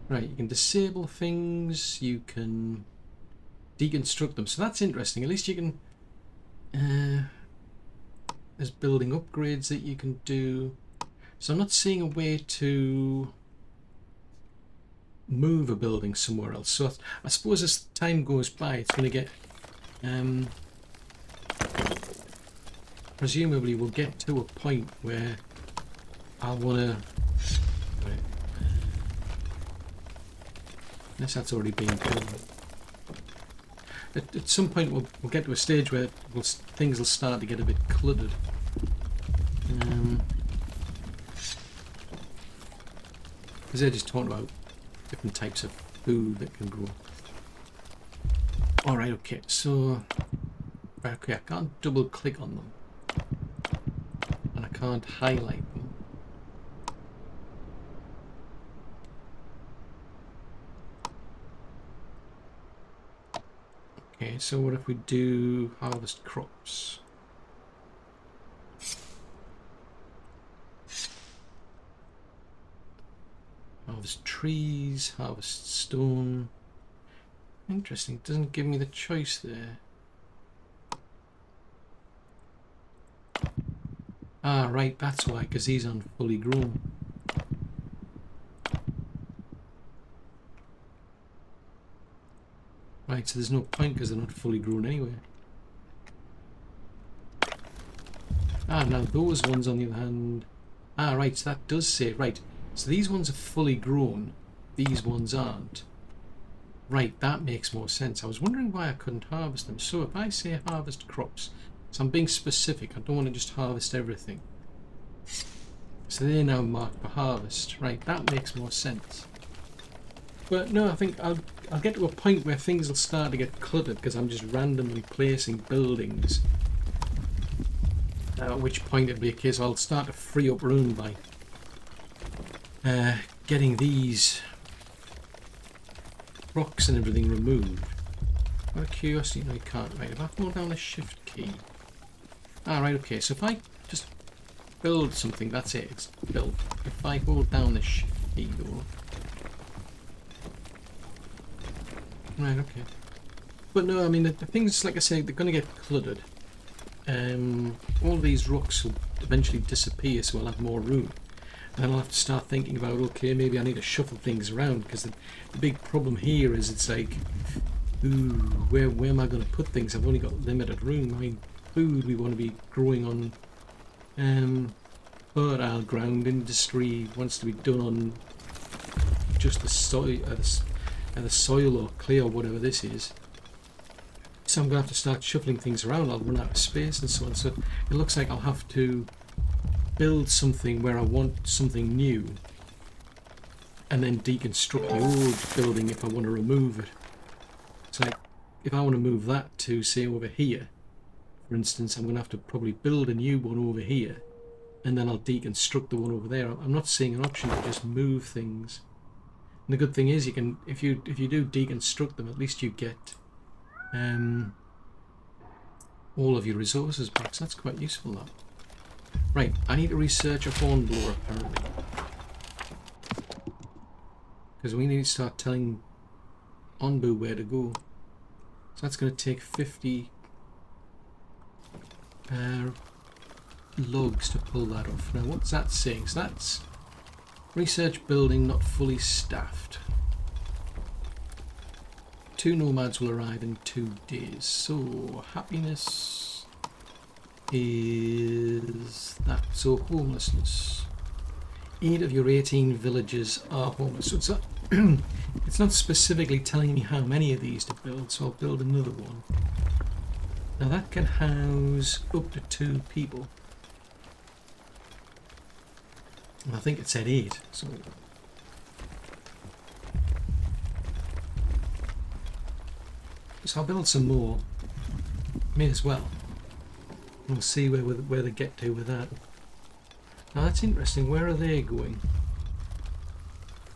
Right, you can disable things, you can deconstruct them. So that's interesting. At least you can... there's building upgrades that you can do. So I'm not seeing a way to move a building somewhere else. So I suppose as time goes by, it's going to get... presumably we'll get to a point where I'll want to... Right, unless that's already been done. At some point we'll get to a stage where things will start to get a bit cluttered. Because they're just talking about different types of food that can grow. Alright, okay, so... Okay, I can't double click on them. And I can't highlight them. Okay, so what if we do harvest crops? Harvest trees, harvest stone. Interesting, it doesn't give me the choice there. Ah, right, that's why, because these aren't fully grown. Right, so there's no point because they're not fully grown anyway. Ah, now those ones on the other hand... Ah, right, so that does say... Right, so these ones are fully grown, these ones aren't. Right, that makes more sense. I was wondering why I couldn't harvest them. So if I say harvest crops, so I'm being specific, I don't want to just harvest everything. So they're now marked for harvest. Right, that makes more sense. But no, I think I'll get to a point where things will start to get cluttered because I'm just randomly placing buildings. At which point it'll be a case I'll start to free up room by getting these rocks and everything removed. Out of curiosity, no you can't. Right, if I hold down the shift key. Ah, right, okay, so if I just build something, that's it, it's built. If I hold down the shift key though. Right, okay. But no, I mean, the things, like I say, they're going to get cluttered. All these rocks will eventually disappear, so I'll have more room. And then I'll have to start thinking about, okay, maybe I need to shuffle things around, because the big problem here is it's like, ooh, where am I going to put things? I've only got limited room. I mean, food we want to be growing on fertile ground. Industry wants to be done on just the soil, the soil or clay or whatever this is. So I'm going to have to start shuffling things around. I'll run out of space and so on. So it looks like I'll have to build something where I want something new and then deconstruct the old building if I want to remove it. So like, if I want to move that to, say, over here, for instance, I'm going to have to probably build a new one over here and then I'll deconstruct the one over there. I'm not seeing an option to just move things. And the good thing is, you can, if you do deconstruct them, at least you get all of your resources back. So that's quite useful, that. Right, I need to research a hornblower apparently, because we need to start telling Onbu where to go. So that's going to take 50 logs to pull that off. Now, what's that saying? So that's research building not fully staffed. 2 nomads will arrive in 2 days. So happiness is that. So homelessness. 8 of your 18 villages are homeless. So it's not specifically telling me how many of these to build, so I'll build another one. Now that can house up to 2 people. And I think it said 8, so I'll build some more. May as well. We'll see where they get to with that. Now that's interesting. Where are they going?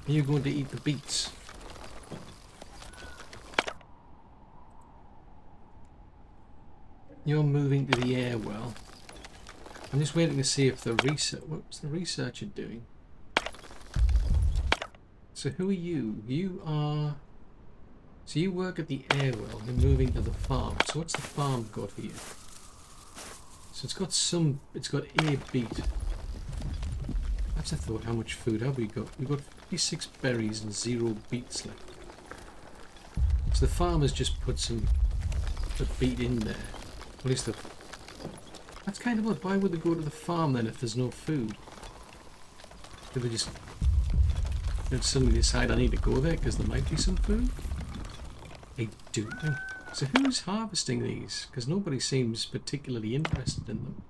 Are you going to eat the beets? You're moving to the air well. I'm just waiting to see if the research... What's the researcher doing? So who are you? You are... So you work at the airwell and moving to the farm. So what's the farm got here? So it's got some... It's got a beet. That's a thought. How much food have we got? We've got 56 berries and 0 beets left. So the farmer's just put some... the beet in there. At least the... That's kind of odd. Why would they go to the farm then if there's no food? Did they just... Did suddenly decide I need to go there because there might be some food? I don't know. So who's harvesting these? Because nobody seems particularly interested in them.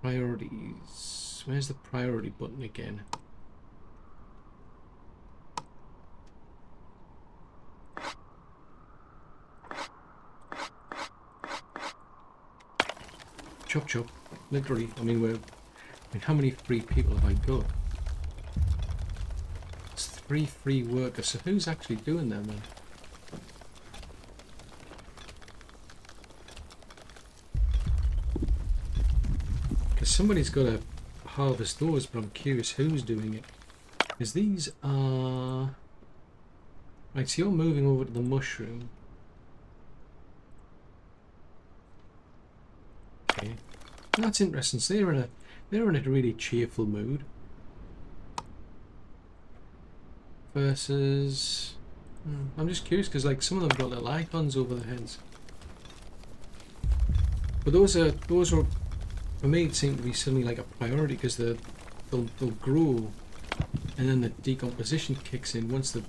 Priorities. Where's the priority button again? Chop chop. Literally. I mean, how many free people have I got? It's 3 free workers. So who's actually doing them then? Because somebody's got to harvest those, but I'm curious who's doing it. Because these are... Right, so you're moving over to the mushroom. Okay. That's interesting. So they're in a really cheerful mood. Versus... I'm just curious because like some of them got little icons over their heads. But those are for me it seem to be suddenly like a priority because they'll grow and then the decomposition kicks in. Once they're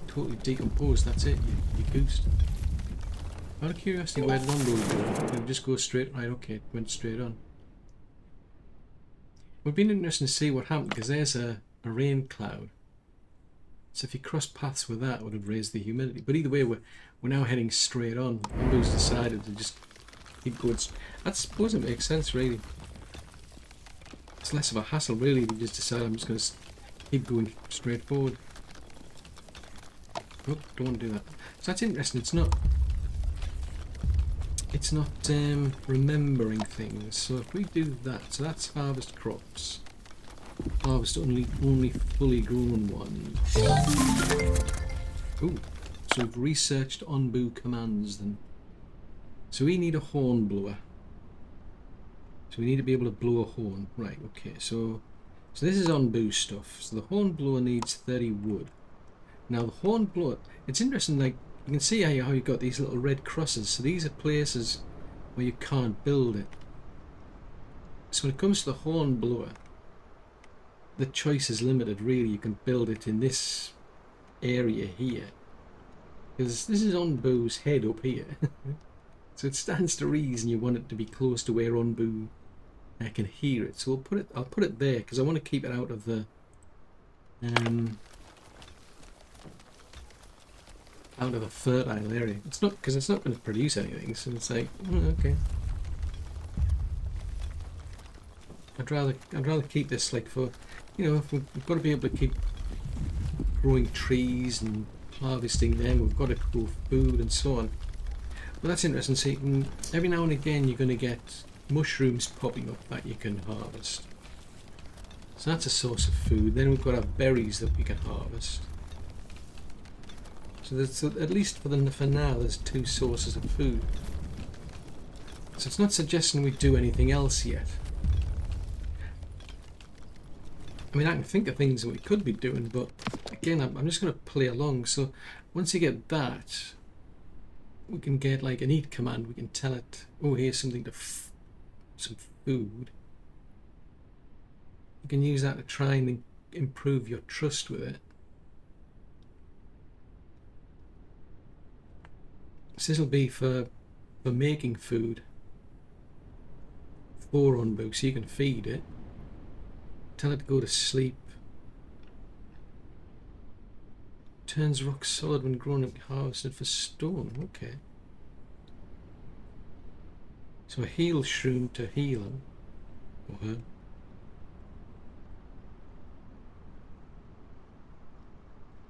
totally decomposed, that's it, you goosed. Out of curiosity, where did one go? Did it just go straight? Right, okay, it went straight on. It would be interesting to see what happened because there's a rain cloud. So if you cross paths with that, it would have raised the humidity. But either way, we're now heading straight on. Windows decided to just keep going. I suppose it makes sense, really. It's less of a hassle, really. We just decide I'm just going to keep going straight forward. Oh, don't want to do that. So that's interesting. It's not remembering things. So if we do that, so that's harvest crops. Harvest only fully grown ones. Ooh, so we've researched onbu commands then. So we need a horn blower. So we need to be able to blow a horn. Right, okay, so this is onbu stuff. So the horn blower needs 30 wood. Now the horn blower, it's interesting, like you can see how you've got these little red crosses. So these are places where you can't build it. So when it comes to the horn blower, the choice is limited, really. You can build it in this area here. Because this is onbu's head up here. So it stands to reason you want it to be close to where onbu can hear it. So I'll put it there because I want to keep it out of the fertile area. It's not because it's not going to produce anything. So it's like okay. I'd rather keep this like for, you know, if we've got to be able to keep growing trees and harvesting them, we've got to grow food and so on. Well, that's interesting. So every now and again you're going to get mushrooms popping up that you can harvest. So that's a source of food. Then we've got our berries that we can harvest. So at least for now there's 2 sources of food. So it's not suggesting we do anything else yet. I mean, I can think of things that we could be doing, but again, I'm just going to play along. So once you get that, we can get like an eat command. We can tell it, oh, here's something to some food. You can use that to try and improve your trust with it. So this will be for making food for onbu, so you can feed it. Tell it to go to sleep. Turns rock solid when grown up, harvested for stone. Okay. So a heal shroom to heal him or her.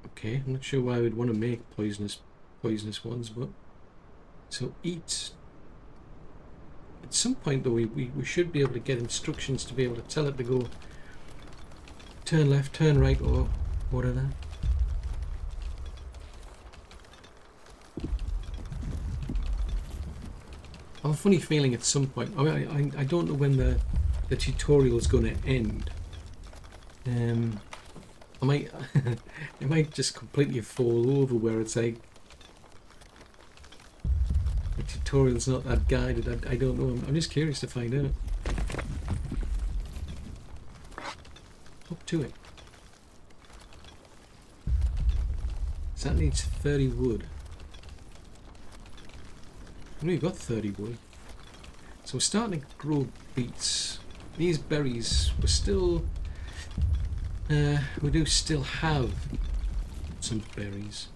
Okay, I'm not sure why we'd want to make poisonous ones, but so eat At some point though, we should be able to get instructions to be able to tell it to go turn left, turn right, or whatever. I have a funny feeling at some point. I mean, I don't know when the tutorial is going to end. I might it might just completely fall over where it's like the tutorial's not that guided. I don't know. I'm just curious to find out. Up to it. So that needs 30 wood. And we've got 30 wood. So we're starting to grow beets. These berries, we're still... we do still have some berries.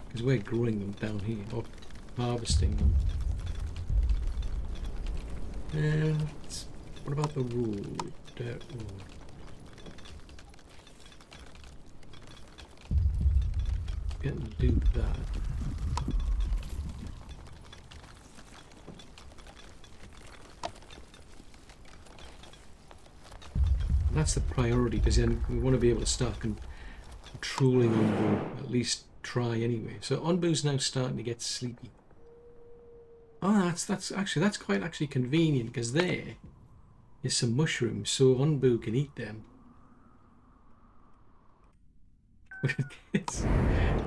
Because we're growing them down here, or harvesting them. What about the road? Dirt road. Getting to do that. That's the priority, because then we want to be able to start controlling Onbu, at least try anyway. So Onbu's now starting to get sleepy. Oh, that's quite actually convenient, because there is some mushrooms, so Onbu can eat them. It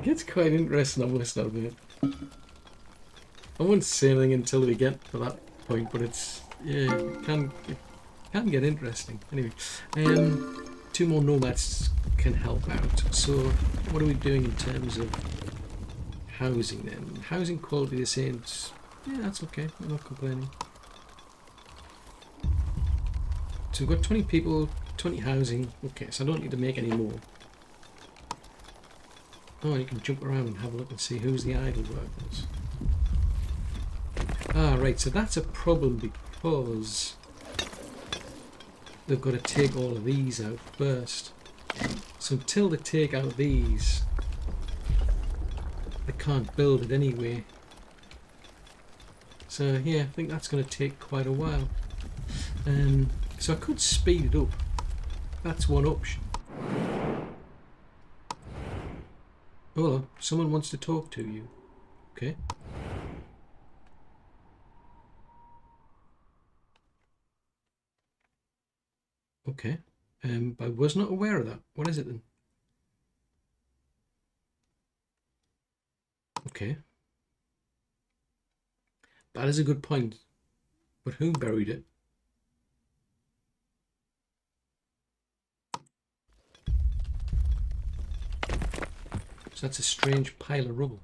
gets quite interesting, I must admit. I won't say anything until we get to that point, but it's, yeah, it can get interesting. Anyway, 2 more nomads can help out. So what are we doing in terms of housing then? Housing quality, they're saying, yeah, that's okay, I'm not complaining. So we've got 20 people, 20 housing. Okay, so I don't need to make any more. Oh, you can jump around and have a look and see who's the idle workers. Ah, right, so that's a problem because they've got to take all of these out first. So until they take out these, they can't build it anyway. So yeah, I think that's going to take quite a while. So I could speed it up. That's one option. Oh, hello. Someone wants to talk to you. Okay. Okay. I was not aware of that. What is it then? Okay. That is a good point. But who buried it? So that's a strange pile of rubble.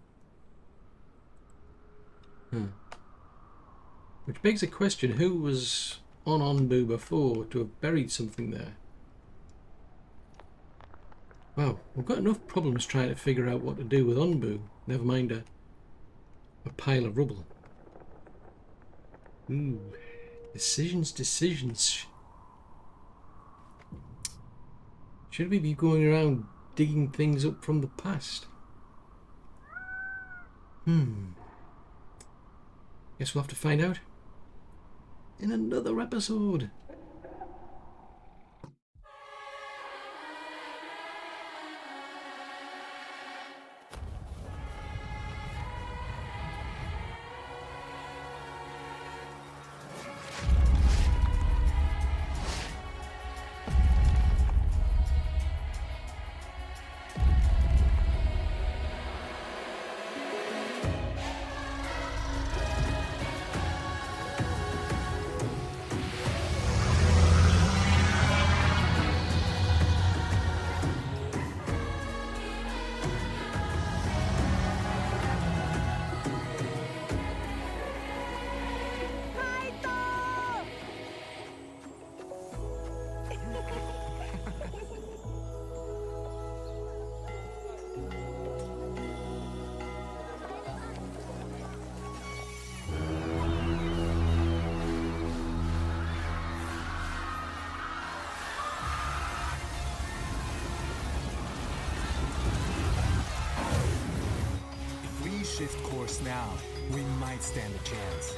Which begs the question, who was on Onbu before to have buried something there? Wow, we've got enough problems trying to figure out what to do with Onbu. Never mind a pile of rubble. Ooh, decisions. Should we be going around digging things up from the past? Guess we'll have to find out in another episode. Shift course now, we might stand a chance.